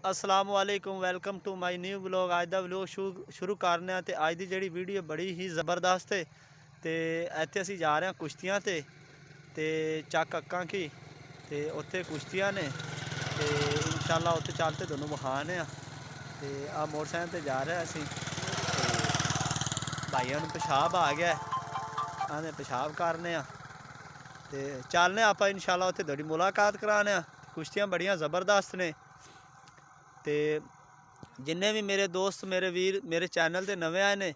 अस्सलाम वालेकुम welcome to my new vlog. अज का व्लॉग शुरू करने ते अज की जी वीडियो बड़ी ही ज़बरदस्त है। तो इत्थे असी जा रहे हैं कुश्तियाँ ते चक अक्कां की ते उत्थे कुश्तियाँ ने ते इंशाल्लाह उत्थे चल ते दोनों विखाने ते आ मोटरसाइकिल ते जा रहे हैं असी। भाइयों नूं पेशाब आ गया, आने पेशाब करने ते चलने आप इंशाल्लाह उत्थे थोड़ी मुलाकात कराने। कुश्तियाँ बड़ियां ज़बरदस्त ने ते जिन्ने भी मेरे दोस्त मेरे वीर मेरे चैनल ते नवे आए ने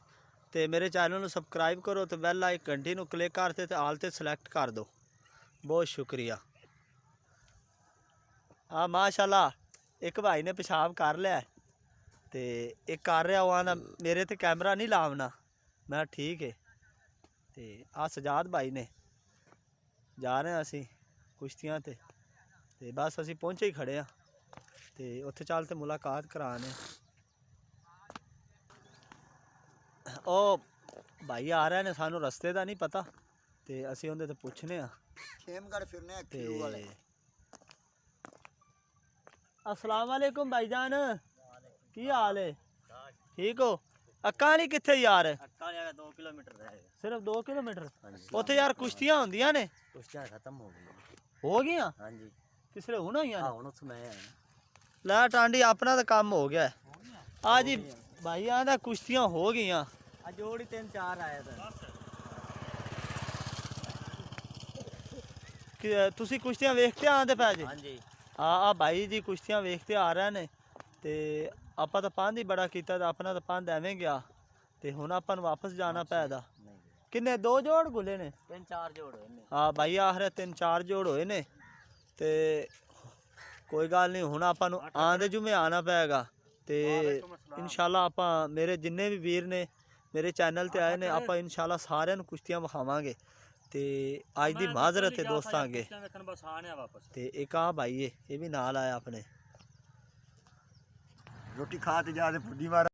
ते मेरे चैनल नूं सबसक्राइब करो तो बैल आइकन घंटी नूं क्लिक करते ते आल ते सिलेक्ट कर दो। बहुत शुक्रिया। हाँ माशाल्लाह एक भाई ने पेशाब कर लिया ते एक कर रहा वो आना मेरे ते कैमरा नहीं लावना। मैं ठीक है ते आ सजाद भाई ने जा रहे हैं असी कुश्तियाँ ते बस असी पहुँचे ही खड़े हाँ ते उत्थे चल ते मुलाकात कराने। ओ भाई आ रहे ने सानू रस्ते का नहीं पता ते असी उन्हें ते पुछने खेमगढ़ फिरने खीरू वाले। अस्सलाम वालेकुम भाईजान, की हाल है? ठीक हो? अक्का वाली कित्थे यार? 2 किलोमीटर रहेगा। सिर्फ 2 किलोमीटर? उत्थे यार कुश्तियां होंदियां ने? कुश्तियां खत्म हो गई। हो गई? हाँ जी। किसले हुन होइयां? हां हुन उत्थों मैं आया। लै टांडी अपना तो काम हो गया है। आज भाई आंदा कुश्तियां हो गईयां। आज जोड़ी 3-4 आया था। तुसी कुश्तियां वेखते आंदे पै जी? हाँ जी। हाँ भाई जी कुश्तियां वेखते आ रहे ने ते आपां तो पंध ही बड़ा कीता ते अपना तो पंध एवें गया ते हुण आपां नूं वापस जाना पैदा। किन्ने 2 जोड़ गुले ने? 3-4 जोड़ होए ने। हाँ भाई आखरे 3-4 जोड़ होए ने ते कोई गल नहीं हुण आपां नूं आंदे जुमे आना पैगा ते इंशाल्लाह आपां मेरे जिन्ने भी वीर ने मेरे चैनल ते आए ने आपां इंशाल्लाह सारिआं नूं कुश्तियां विखावांगे ते अज दी माजरत है दोस्तां अगे ते एक आ भाई है ये भी नाल आया अपने। रोटी खा ते जा ते फुड्डी मार।